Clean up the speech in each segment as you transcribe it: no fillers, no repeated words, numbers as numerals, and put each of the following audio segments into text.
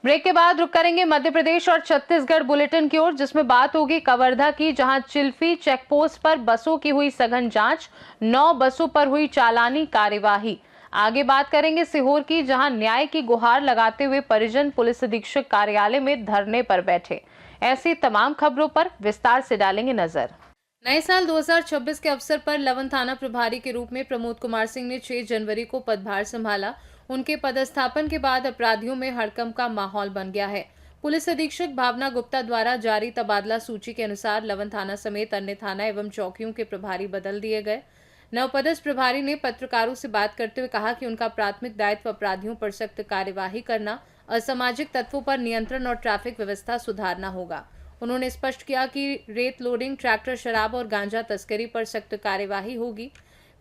Break के बाद रुक करेंगे मध्य प्रदेश और छत्तीसगढ़ बुलेटिन की ओर, जिसमें बात होगी कवर्धा की, जहां चिल्फी चेकपोस्ट पर बसों की हुई सघन जांच, 9 बसों पर हुई चालानी कार्यवाही। आगे बात करेंगे सीहोर की, जहां न्याय की गुहार लगाते हुए परिजन पुलिस अधीक्षक कार्यालय में धरने पर बैठे। ऐसी तमाम खबरों पर विस्तार से डालेंगे नजर। नए साल 2026 के अवसर पर लवन थाना प्रभारी के रूप में प्रमोद कुमार सिंह ने 6 जनवरी को पदभार संभाला। उनके पदस्थापन के बाद अपराधियों में हड़कंप का माहौल बन गया है। पुलिस अधीक्षक भावना गुप्ता द्वारा जारी तबादला सूची के अनुसार लवन थाना समेत अन्य थाना एवं चौकियों के प्रभारी बदल दिए गए। नवपदस्थ प्रभारी ने पत्रकारों से बात करते हुए कहा कि उनका प्राथमिक दायित्व अपराधियों पर सख्त कार्यवाही करना, असामाजिक तत्वों पर नियंत्रण और ट्रैफिक व्यवस्था सुधारना होगा। उन्होंने स्पष्ट किया कि रेत लोडिंग, ट्रैक्टर शराब और गांजा तस्करी पर सख्त कार्यवाही होगी।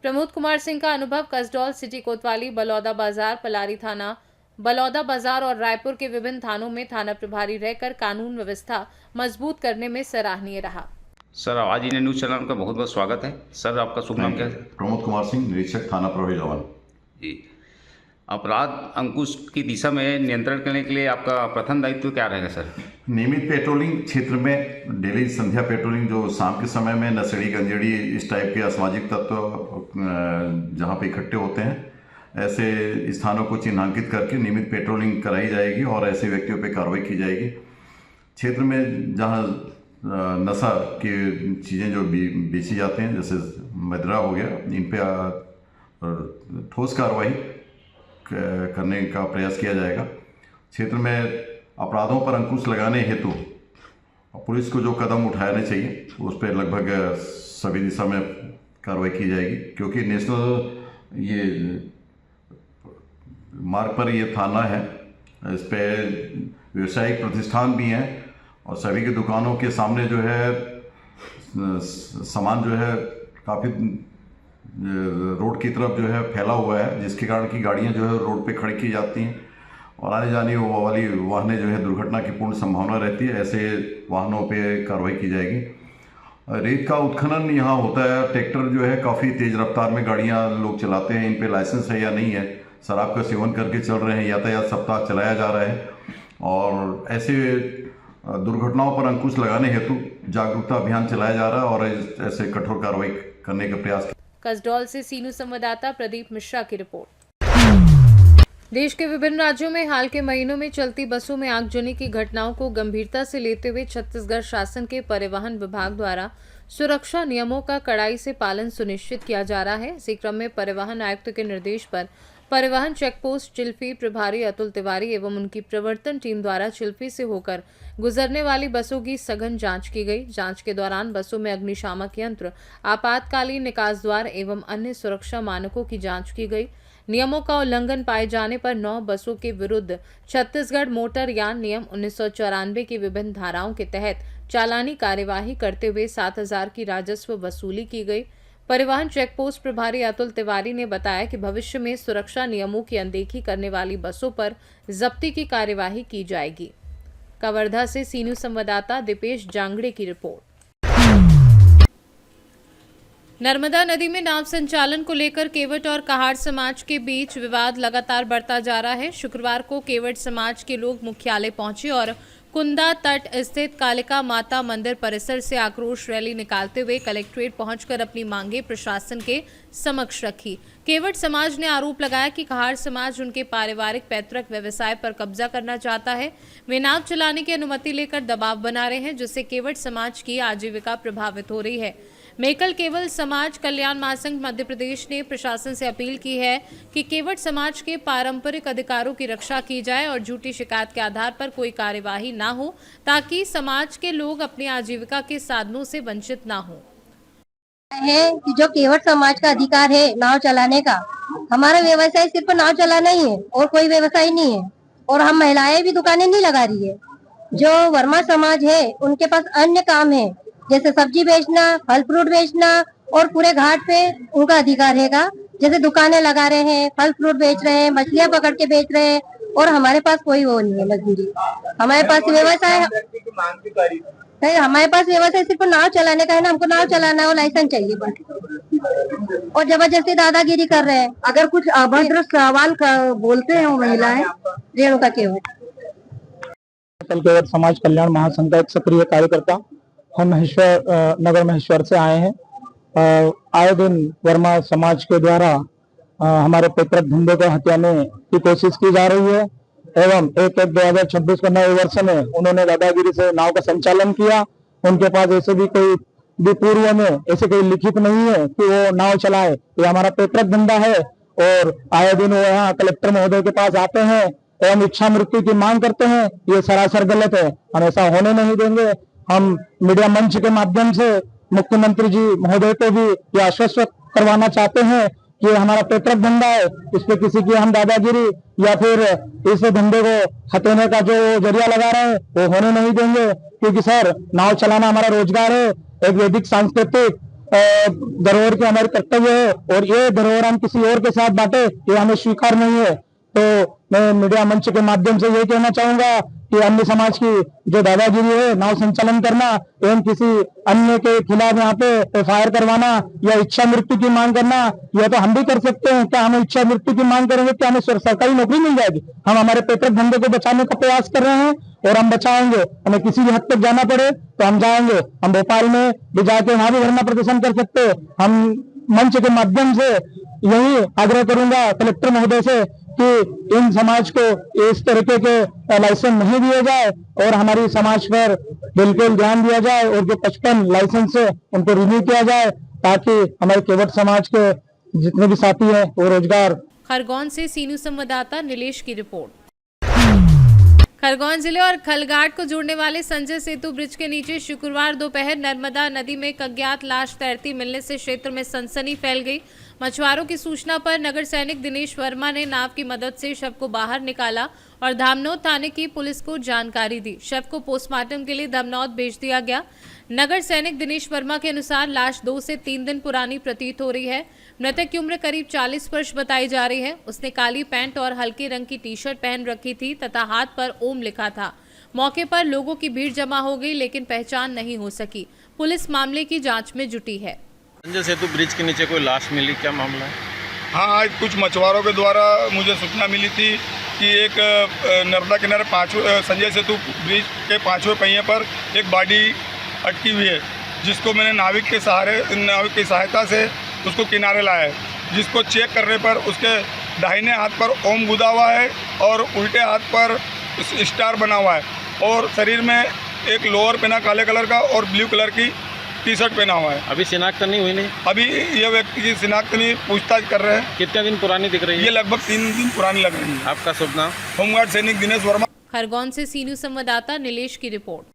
प्रमोद कुमार सिंह का अनुभव कसडौल, सिटी कोतवाली, बलौदा बाजार, पलारी थाना, बलौदा बाजार और रायपुर के विभिन्न थानों में थाना प्रभारी रहकर कानून व्यवस्था मजबूत करने में सराहनीय रहा। सर, आवाज इंडिया न्यूज चैनल का बहुत बहुत स्वागत है। सर, आपका शुभ नाम क्या है? प्रमोद कुमार सिंह, निरीक्षक थाना प्रभारी लवन। जी, अपराध अंकुश की दिशा में नियंत्रण करने के लिए आपका प्रथम दायित्व क्या रहेगा सर? नियमित पेट्रोलिंग क्षेत्र में, डेली संध्या पेट्रोलिंग, जो शाम के समय में नशेड़ी गंजेड़ी इस टाइप के असामाजिक तत्व जहाँ पे इकट्ठे होते हैं, ऐसे स्थानों को चिन्हांकित करके नियमित पेट्रोलिंग कराई जाएगी और ऐसे व्यक्तियों पर कार्रवाई की जाएगी। क्षेत्र में जहाँ नशा की चीज़ें जो बेची जाते हैं, जैसे मदिरा हो गया, इन पे ठोस कार्रवाई करने का प्रयास किया जाएगा। क्षेत्र में अपराधों पर अंकुश लगाने हेतु पुलिस को जो कदम उठाने चाहिए उस पर लगभग सभी दिशा में कार्रवाई की जाएगी, क्योंकि नेशनल ये मार्ग पर ये थाना है, इस पर व्यवसायिक प्रतिष्ठान भी हैं और सभी की दुकानों के सामने जो है सामान जो है काफ़ी रोड की तरफ जो है फैला हुआ है, जिसके कारण की गाड़ियां जो है रोड पे खड़ी की जाती हैं और आने जाने वाली वाहनें जो है दुर्घटना की पूर्ण संभावना रहती है। ऐसे वाहनों पे कार्रवाई की जाएगी। रेत का उत्खनन यहाँ होता है, ट्रैक्टर जो है काफ़ी तेज़ रफ्तार में गाड़ियाँ लोग चलाते हैं, इन पे लाइसेंस है या नहीं है, शराब का सेवन करके चल रहे हैं, यातायात सप्ताह चलाया जा रहा है और ऐसे दुर्घटनाओं पर अंकुश लगाने हेतु जागरूकता अभियान चलाया जा रहा है और ऐसे कठोर कार्रवाई करने का प्रयास। कसडौल से सीनू संवाददाता प्रदीप मिश्रा की रिपोर्ट। देश के विभिन्न राज्यों में हाल के महीनों में चलती बसों में आगजनी की घटनाओं को गंभीरता से लेते हुए छत्तीसगढ़ शासन के परिवहन विभाग द्वारा सुरक्षा नियमों का कड़ाई से पालन सुनिश्चित किया जा रहा है। इसी क्रम में परिवहन आयुक्त के निर्देश पर परिवहन चेकपोस्ट चिल्फी प्रभारी अतुल तिवारी एवं उनकी प्रवर्तन टीम द्वारा चिल्फी से होकर गुजरने वाली बसों की सघन जांच की गई। जांच के दौरान बसों में अग्निशामक यंत्र, आपातकालीन निकास द्वार एवं अन्य सुरक्षा मानकों की जांच की गई। नियमों का उल्लंघन पाए जाने पर 9 बसों के विरुद्ध छत्तीसगढ़ मोटर यान नियम 1994 की विभिन्न धाराओं के तहत चालानी कार्यवाही करते हुए 7,000 की राजस्व वसूली की गई। परिवहन चेकपोस्ट प्रभारी अतुल तिवारी ने बताया कि भविष्य में सुरक्षा नियमों की अनदेखी करने वाली बसों पर जब्ती की कार्यवाही की जाएगी। कवर्धा से सीनू संवाददाता दीपेश जांगड़े की रिपोर्ट। नर्मदा नदी में नाव संचालन को लेकर केवट और कहार समाज के बीच विवाद लगातार बढ़ता जा रहा है। शुक्रवार को केवट समाज के लोग मुख्यालय पहुंचे और कुंदा तट स्थित कालिका माता मंदिर परिसर से आक्रोश रैली निकालते हुए कलेक्ट्रेट पहुंचकर अपनी मांगे प्रशासन के समक्ष रखी। केवट समाज ने आरोप लगाया कि कहार समाज उनके पारिवारिक पैतृक व्यवसाय पर कब्जा करना चाहता है। वे नाव चलाने की अनुमति लेकर दबाव बना रहे हैं, जिससे केवट समाज की आजीविका प्रभावित हो रही है। मेकल केवल समाज कल्याण महासंघ मध्य प्रदेश ने प्रशासन से अपील की है कि केवट समाज के पारंपरिक अधिकारों की रक्षा की जाए और झूठी शिकायत के आधार पर कोई कार्यवाही ना हो, ताकि समाज के लोग अपनी आजीविका के साधनों से वंचित ना हो। है कि जो केवट समाज का अधिकार है नाव चलाने का, हमारा व्यवसाय सिर्फ नाव चलाना ही है और कोई व्यवसाय नहीं है और हम महिलाएं भी दुकानें नहीं लगा रही है। जो वर्मा समाज है उनके पास अन्य काम है, जैसे सब्जी बेचना, फल फ्रूट बेचना और पूरे घाट पे उनका अधिकार हैगा। जैसे दुकानें लगा रहे हैं, फल फ्रूट बेच रहे हैं, मछलियां पकड़ के बेच रहे हैं और हमारे पास कोई वो नहीं है मजदूरी। हमारे पास व्यवसाय नहीं, हमारे पास व्यवसाय सिर्फ नाव चलाने का है ना, हमको नाव चलाना है और लाइसेंस चाहिए बस। और जबरदस्ती दादागिरी कर रहे हैं। अगर कुछ अभद्र सवाल बोलते हैं वो महिलाएं, रेणुका केवट सकल केवट समाज कल्याण महासंघ का एक सक्रिय कार्यकर्ता। हम नगर महेश्वर से आए हैं। आए दिन वर्मा समाज के द्वारा हमारे पैतृक धंधे को हथियाने की कोशिश की जा रही है एवं 1/1/2026 को नए वर्ष में उन्होंने दादागिरी से नाव का संचालन किया। उनके पास ऐसे भी कोई भी पूर्व में ऐसे कोई लिखित नहीं है कि वो नाव चलाए। ये हमारा पैतृक धंधा है और आए दिन वो यहाँ कलेक्टर महोदय के पास आते हैं एवं इच्छा मृत्यु की मांग करते हैं। ये सरासर गलत है, हम ऐसा होने नहीं देंगे। हम मीडिया मंच के माध्यम से मुख्यमंत्री जी महोदय को भी ये आश्वस्त करवाना चाहते हैं कि हमारा पैतृक धंधा है, इस पे किसी की हम दादागिरी या फिर इस धंधे को हथेने का जो जरिया लगा रहे हैं वो होने नहीं देंगे। क्योंकि सर, नाव चलाना हमारा रोजगार है, एक वैदिक सांस्कृतिक धरोहर की हमारी कर्तव्य है और ये धरोहर हम किसी और के साथ बांटे ये हमें स्वीकार नहीं है। तो मैं मीडिया मंच के माध्यम से ये कहना चाहूंगा कि अन्य समाज की जो दादागिरी है, नाव संचालन करना एवं किसी अन्य के खिलाफ यहाँ पे एफआईआर करवाना या इच्छा मृत्यु की मांग करना, यह तो हम भी कर सकते हैं। क्या हम इच्छा मृत्यु की मांग करेंगे क्या हमें सरकारी नौकरी मिल जाएगी? हम हमारे पैतृक धंधे को बचाने का प्रयास कर रहे हैं और हम बचाएंगे। हमें किसी भी हद तक जाना पड़े तो हम जाएंगे। हम भोपाल में भी जाके वहां भी धरना प्रदर्शन कर सकते हैं। हम मंच के माध्यम से यही आग्रह करूंगा कलेक्टर महोदय से कि इन समाज को इस तरीके के लाइसेंस नहीं दिए जाए और हमारी समाज पर बिल्कुल ध्यान दिया जाए और जो 55 लाइसेंस है उनको रिन्यू किया जाए ताकि हमारे केवट समाज के जितने भी साथी हैं वो रोजगार। खरगोन से सीनू संवाददाता नीलेश की रिपोर्ट। खरगोन जिले और खलघाट को जोड़ने वाले संजय सेतु ब्रिज के नीचे शुक्रवार दोपहर नर्मदा नदी में एक अज्ञात लाश तैरती मिलने से क्षेत्र में सनसनी फैल गई। मछुआरों की सूचना पर नगर सैनिक दिनेश वर्मा ने नाव की मदद से शव को बाहर निकाला और धामनौद थाने की पुलिस को जानकारी दी। शव को पोस्टमार्टम के लिए धामनौद भेज दिया गया। नगर सैनिक दिनेश वर्मा के अनुसार लाश 2 से 3 दिन पुरानी प्रतीत हो रही है। मृतक की उम्र करीब 40 वर्ष बताई जा रही है। उसने काली पैंट और हल्के रंग की टी-शर्ट पहन रखी थी तथा हाथ पर ओम लिखा था। मौके पर लोगों की भीड़ जमा हो गई लेकिन पहचान नहीं हो सकी। पुलिस मामले की जांच में जुटी है। संजय सेतु ब्रिज के नीचे कोई लाश मिली, क्या मामला है? हाँ, आज कुछ मछुआरों के द्वारा मुझे सूचना मिली थी कि एक नर्मदा किनारे संजय सेतु ब्रिज के 5वें पहिए पर एक बॉडी अटकी हुई है, जिसको मैंने नाविक की सहायता से उसको किनारे लाया है। जिसको चेक करने पर उसके दाहिने हाथ पर ओम गुदा हुआ है और उल्टे हाथ पर स्टार बना हुआ है और शरीर में एक लोअर पहना काले कलर का और ब्लू कलर की टी-शर्ट पहना हुआ है। अभी शिनाख्त नहीं हुई? नहीं, अभी यह व्यक्ति की शिनाख्त नहीं, पूछताछ कर रहे हैं। कितने दिन पुरानी दिख रही है? ये लगभग 3 दिन पुरानी लग रही है। आपका शुभ नाम? होमगार्ड सैनिक दिनेश वर्मा। खरगोन से सीनू संवाददाता नीलेश की रिपोर्ट।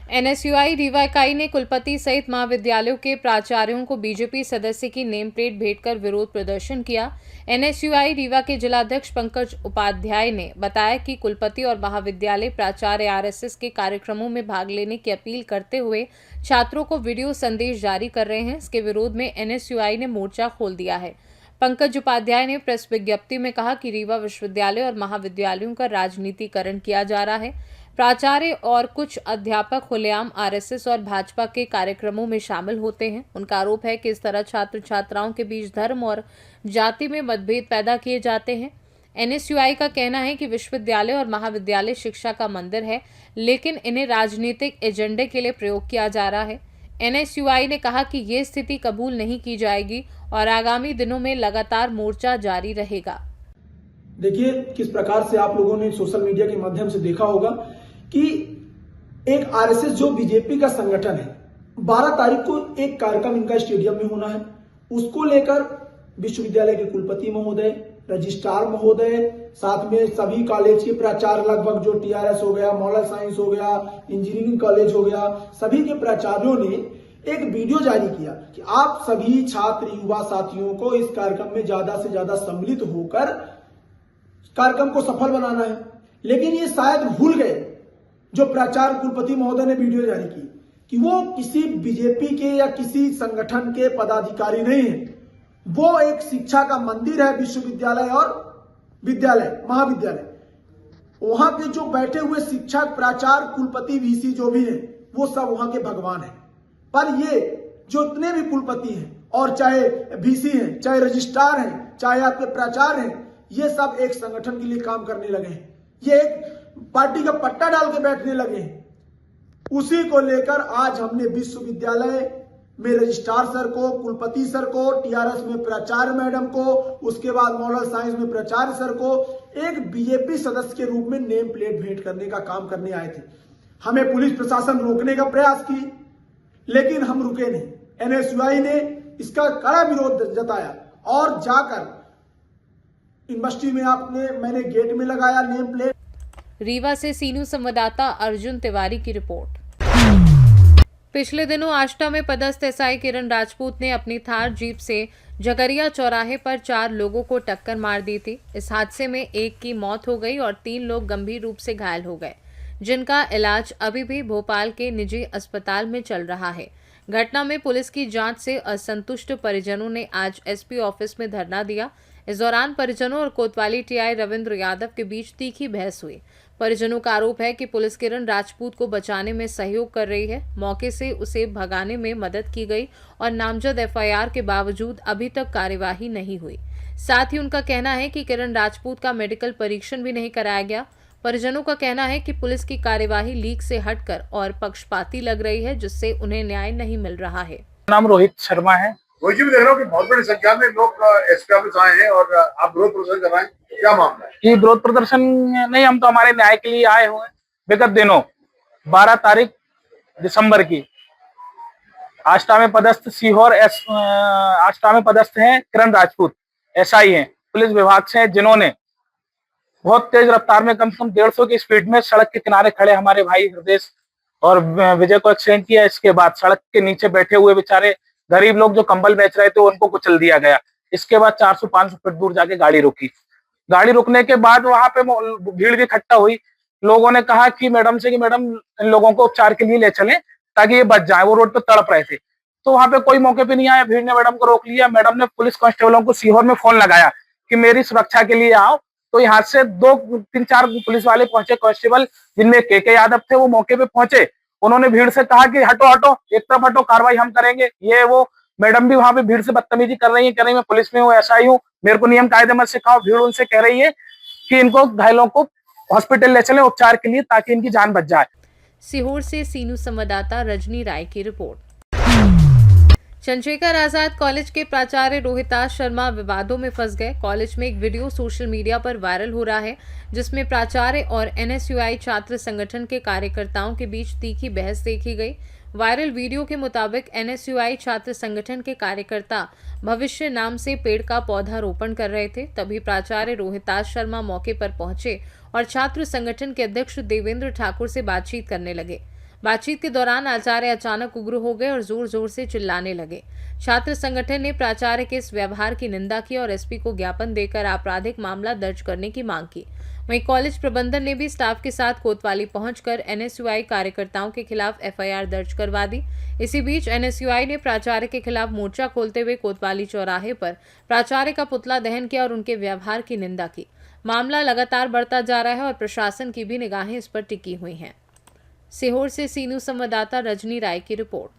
एनएसयूआई रीवा इकाई ने कुलपति सहित महाविद्यालयों के प्राचार्यों को बीजेपी सदस्य की नेम प्लेट भेंट कर विरोध प्रदर्शन किया। एनएसयूआई रीवा के जिलाध्यक्ष पंकज उपाध्याय ने बताया कि कुलपति और महाविद्यालय प्राचार्य आरएसएस के कार्यक्रमों में भाग लेने की अपील करते हुए छात्रों को वीडियो संदेश जारी कर रहे हैं। इसके विरोध में एनएसयूआई ने मोर्चा खोल दिया है। पंकज उपाध्याय ने प्रेस विज्ञप्ति में कहा कि रीवा विश्वविद्यालय और महाविद्यालयों का राजनीतिकरण किया जा रहा है। प्राचार्य और कुछ अध्यापक खुलेआम आरएसएस और भाजपा के कार्यक्रमों में शामिल होते हैं। उनका आरोप है कि इस तरह छात्र छात्राओं के बीच धर्म और जाति में मतभेद पैदा किए जाते हैं। एनएसयूआई का कहना है कि विश्वविद्यालय और महाविद्यालय शिक्षा का मंदिर है, लेकिन इन्हें राजनीतिक एजेंडे के लिए प्रयोग किया जा रहा है। एनएसयूआई ने कहा कि ये स्थिति कबूल नहीं की जाएगी और आगामी दिनों में लगातार मोर्चा जारी रहेगा। देखिए किस प्रकार से आप लोगों ने सोशल मीडिया के माध्यम से देखा होगा कि एक आरएसएस जो बीजेपी का संगठन है, 12 तारीख को एक कार्यक्रम इनका स्टेडियम में होना है। उसको लेकर विश्वविद्यालय के कुलपति महोदय, रजिस्ट्रार महोदय, साथ में सभी कॉलेज के प्राचार्य, लगभग जो टीआरएस हो गया, मॉडल साइंस हो गया, इंजीनियरिंग कॉलेज हो गया, सभी के प्राचार्यों ने एक वीडियो जारी किया कि आप सभी छात्र युवा साथियों को इस कार्यक्रम में ज्यादा से ज्यादा सम्मिलित होकर कार्यक्रम को सफल बनाना है। लेकिन ये शायद भूल गए जो प्राचार्य कुलपति महोदय ने वीडियो जारी की कि वो किसी बीजेपी के या किसी संगठन के पदाधिकारी नहीं है। वो एक शिक्षा का मंदिर है, विश्वविद्यालय और विद्यालय, महाविद्यालय। वहां के जो बैठे हुए शिक्षक, प्राचार्य, कुलपति, वीसी जो भी है, वो सब वहां के भगवान है। पर ये जो इतने भी कुलपति हैं और चाहे वीसी हैं, चाहे रजिस्ट्रार हैं, चाहे आपके प्राचार्य हैं, ये सब एक संगठन के लिए काम करने लगे हैं। ये एक पार्टी का पट्टा डाल के बैठने लगे हैं। उसी को लेकर आज हमने विश्वविद्यालय में रजिस्ट्रार सर को, कुलपति सर को, टीआरएस में प्राचार्य मैडम को, उसके बाद मॉडल साइंस में प्राचार्य सर को एक बीजेपी सदस्य के रूप में नेम प्लेट भेंट करने का काम करने आए थे। हमें पुलिस प्रशासन रोकने का प्रयास की, लेकिन हम रुके नहीं। एनएसयूआई ने इसका कड़ा विरोध जताया और जाकर यूनिवर्सिटी में मैंने गेट में लगाया नेम प्लेट। रीवा से सीनू संवाददाता अर्जुन तिवारी की रिपोर्ट। पिछले दिनों आष्टा में पदस्थ एसआई किरण राजपूत ने अपनी थार जीप से जगरिया चौराहे पर 4 लोगों को टक्कर मार दी थी। इस हादसे में एक की मौत हो गई और 3 लोग गंभीर रूप से घायल हो गए, जिनका इलाज अभी भी भोपाल के निजी अस्पताल में चल रहा है। घटना में पुलिस की जांच से असंतुष्ट परिजनों ने आज एसपी ऑफिस में धरना दिया। इस दौरान परिजनों और कोतवाली टीआई रविंद्र यादव के बीच तीखी बहस हुई। परिजनों का आरोप है कि पुलिस किरण राजपूत को बचाने में सहयोग कर रही है। मौके से उसे भगाने में मदद की गई और नामजद एफआईआर के बावजूद अभी तक कार्यवाही नहीं हुई। साथ ही उनका कहना है कि किरण राजपूत का मेडिकल परीक्षण भी नहीं कराया गया। परिजनों का कहना है कि पुलिस की कार्यवाही लीक से हटकर और पक्षपाती लग रही है, जिससे उन्हें न्याय नहीं मिल रहा है। नाम रोहित शर्मा है। रोहित जी, मैं देख रहा हूँ कि बहुत बड़ी संख्या में लोग एसपी ऑफिस आए हैं और आप विरोध प्रदर्शन कर रहे हैं, क्या मामला है? ये विरोध प्रदर्शन नहीं, हम तो हमारे न्याय के लिए आए हुए हैं। विगत दिनों 12 तारीख दिसंबर की आष्टा में पदस्थ आष्टा में पदस्थ हैं किरण राजपूत, एसआई हैं, पुलिस विभाग से हैं, जिन्होंने बहुत तेज रफ्तार में कम से कम 150 की स्पीड में सड़क के किनारे खड़े हमारे भाई हृदय और विजय को एक्सीडेंट किया। इसके बाद सड़क के नीचे बैठे हुए बेचारे गरीब लोग जो कंबल बेच रहे थे उनको कुचल दिया गया। इसके बाद 400-500 फीट दूर जाके गाड़ी रुकी। गाड़ी रुकने के बाद वहां पे भीड़ भी इकट्ठा हुई। लोगों ने कहा कि मैडम से कि मैडम इन लोगों को उपचार के लिए ले चलें ताकि ये बच जाए, वो रोड पे तड़प रहे थे। तो वहां पे कोई मौके पे नहीं आया, भीड़ ने मैडम को रोक लिया। मैडम ने पुलिस कांस्टेबलों को सीहोर में फोन लगाया कि मेरी सुरक्षा के लिए आओ। तो यहाँ से 2-3-4 पुलिस वाले पहुंचे, कांस्टेबल, जिनमें के यादव थे, वो मौके पे पहुंचे। उन्होंने भीड़ से कहा कि हटो हटो, एक तरफ हटो, कार्रवाई हम करेंगे। ये वो मैडम भी वहां पे भीड़ से बदतमीजी कर रही है, मैं पुलिस में हूँ, एसआई हूँ, मेरे को नियम कायदे मत सिखाओ। भीड़ उनसे कह रही है कि इनको घायलों को हॉस्पिटल ले चलें उपचार के लिए ताकि इनकी जान बच जाए। सीहोर से सीनू संवाददाता रजनी राय की रिपोर्ट। चंद्रशेखर आजाद कॉलेज के प्राचार्य रोहिताश शर्मा विवादों में फंस गए। कॉलेज में एक वीडियो सोशल मीडिया पर वायरल हो रहा है, जिसमें प्राचार्य और एनएसयूआई छात्र संगठन के कार्यकर्ताओं के बीच तीखी बहस देखी गई। वायरल वीडियो के मुताबिक एनएसयूआई छात्र संगठन के कार्यकर्ता भविष्य नाम से पेड़ का पौधा रोपण कर रहे थे। तभी प्राचार्य रोहिताश शर्मा मौके पर पहुंचे और छात्र संगठन के अध्यक्ष देवेंद्र ठाकुर से बातचीत करने लगे। बातचीत के दौरान आचार्य अचानक उग्र हो गए और जोर जोर से चिल्लाने लगे। छात्र संगठन ने प्राचार्य के इस व्यवहार की निंदा की और एसपी को ज्ञापन देकर आपराधिक मामला दर्ज करने की मांग की। वहीं कॉलेज प्रबंधन ने भी स्टाफ के साथ कोतवाली पहुंचकर एनएसयूआई कार्यकर्ताओं के खिलाफ एफआईआर दर्ज करवा दी। इसी बीच एनएसयूआई ने प्राचार्य के खिलाफ मोर्चा खोलते हुए कोतवाली चौराहे पर प्राचार्य का पुतला दहन किया और उनके व्यवहार की निंदा की। मामला लगातार बढ़ता जा रहा है और प्रशासन की भी निगाहें इस पर टिकी हुई हैं। सीहोर से सीनू संवाददाता रजनी राय की रिपोर्ट।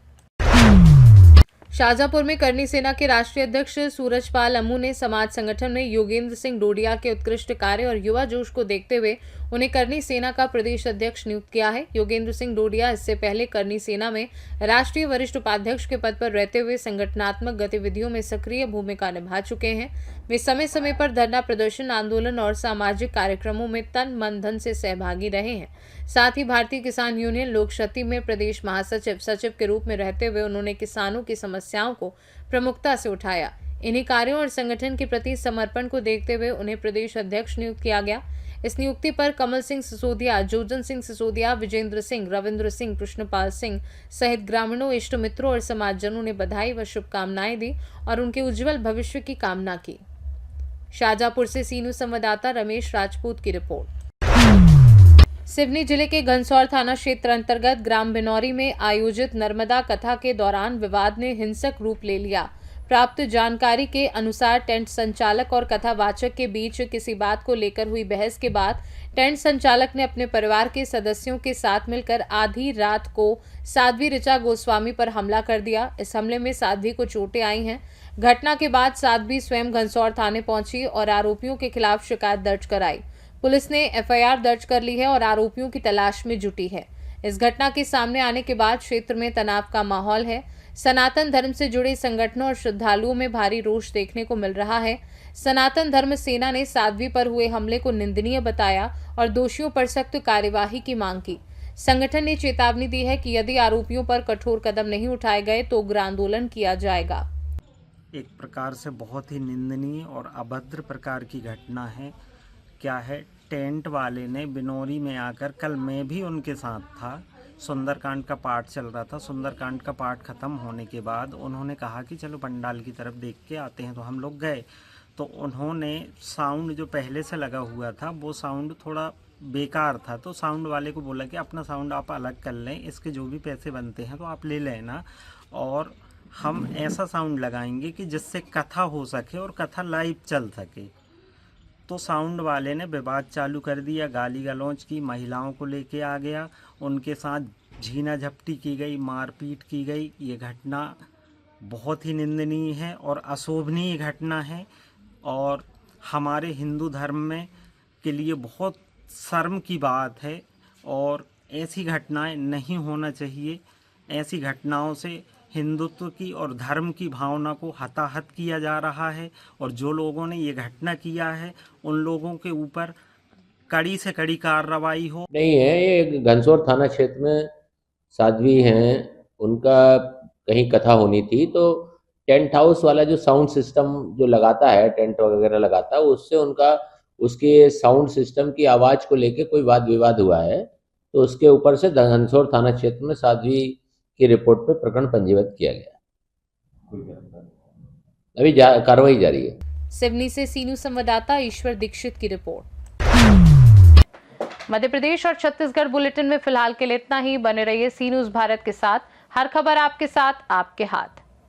शाहजहांपुर में करनी सेना के राष्ट्रीय अध्यक्ष सूरजपाल अम्मू ने समाज संगठन में योगेंद्र सिंह डोडिया के उत्कृष्ट कार्य और युवा जोश को देखते हुए उन्हें करनी सेना का प्रदेश अध्यक्ष नियुक्त किया है। योगेंद्र सिंह डोडिया इससे पहले करनी सेना में राष्ट्रीय वरिष्ठ उपाध्यक्ष के पद पर रहते हुए संगठनात्मक गतिविधियों में सक्रिय भूमिका निभा चुके हैं। वे समय समय पर धरना प्रदर्शन, आंदोलन और सामाजिक कार्यक्रमों में तन मन धन से सहभागी रहे हैं। साथ ही भारतीय किसान यूनियन लोक शक्ति में प्रदेश सचिव के रूप में रहते हुए उन्होंने किसानों की समस्याओं को प्रमुखता से उठाया। इन्हीं कार्यों और संगठन के प्रति समर्पण को देखते हुए उन्हें प्रदेश अध्यक्ष नियुक्त किया गया। इस नियुक्ति पर कमल सिंह सिसोदिया, जोजन सिंह सिसोदिया, विजेंद्र सिंह, रविंद्र सिंह, कृष्णपाल सिंह सहित ग्रामीणों, इष्ट मित्रों और समाजजनों ने बधाई व शुभकामनाएं दी और उनके उज्जवल भविष्य की कामना की। शाहजहांपुर से सीनू संवाददाता रमेश राजपूत की रिपोर्ट। सिवनी जिले के घनसौर थाना क्षेत्र अंतर्गत ग्राम बिनौरी में आयोजित नर्मदा कथा के दौरान विवाद ने हिंसक रूप ले लिया। प्राप्त जानकारी के अनुसार टेंट संचालक और कथावाचक के बीच किसी बात को लेकर हुई बहस के बाद टेंट संचालक ने अपने परिवार के सदस्यों के साथ मिलकर आधी रात को साध्वी ऋचा गोस्वामी पर हमला कर दिया। इस हमले में साध्वी को चोटें आई हैं। घटना के बाद साध्वी स्वयं घनसौर थाने पहुंची और आरोपियों के खिलाफ शिकायत दर्ज कराई। पुलिस ने एफआईआर दर्ज कर ली है और आरोपियों की तलाश में जुटी है। इस घटना के सामने आने के बाद क्षेत्र में तनाव का माहौल है। सनातन धर्म से जुड़े संगठनों और श्रद्धालुओं में भारी रोष देखने को मिल रहा है। सनातन धर्म सेना ने साध्वी पर हुए हमले को निंदनीय बताया और दोषियों पर सख्त कार्यवाही की मांग की। संगठन ने चेतावनी दी है कि यदि आरोपियों पर कठोर कदम नहीं उठाए गए तो उग्र आंदोलन किया जाएगा। एक प्रकार से बहुत ही निंदनीय और अभद्र प्रकार की घटना है। क्या है, टेंट वाले ने बिनौरी में आकर, कल मैं भी उनके साथ था, सुंदरकांड का पाठ चल रहा था। सुंदरकांड का पाठ ख़त्म होने के बाद उन्होंने कहा कि चलो पंडाल की तरफ देख के आते हैं, तो हम लोग गए। तो उन्होंने साउंड जो पहले से लगा हुआ था वो साउंड थोड़ा बेकार था, तो साउंड वाले को बोला कि अपना साउंड आप अलग कर लें, इसके जो भी पैसे बनते हैं तो आप ले लेना, और हम ऐसा साउंड लगाएंगे कि जिससे कथा हो सके और कथा लाइव चल सके। तो साउंड वाले ने विवाद चालू कर दिया, गाली गलौज की, महिलाओं को लेके आ गया, उनके साथ झीना झपटी की गई, मारपीट की गई। ये घटना बहुत ही निंदनीय है और अशोभनीय घटना है और हमारे हिंदू धर्म में के लिए बहुत शर्म की बात है और ऐसी घटनाएं नहीं होना चाहिए। ऐसी घटनाओं से हिंदुत्व की और धर्म की भावना को हताहत किया जा रहा है और जो लोगों ने ये घटना किया है उन लोगों के ऊपर कड़ी से कड़ी कार्रवाई हो। नहीं है, ये घनसोर थाना क्षेत्र में साध्वी हैं, उनका कहीं कथा होनी थी, तो टेंट हाउस वाला जो साउंड सिस्टम जो लगाता है, टेंट वगैरह लगाता है, उससे उनका उसके साउंड सिस्टम की आवाज़ को लेके कोई वाद विवाद हुआ है, तो उसके ऊपर से घनसोर थाना क्षेत्र में साध्वी की रिपोर्ट पे प्रकरण पंजीबद्ध किया गया। अभी कार्रवाई जारी है। सिवनी से सीनू संवाददाता ईश्वर दीक्षित की रिपोर्ट। मध्य प्रदेश और छत्तीसगढ़ बुलेटिन में फिलहाल के लिए इतना ही। बने रहिए सी न्यूज़ भारत के साथ। हर खबर आपके साथ, आपके हाथ।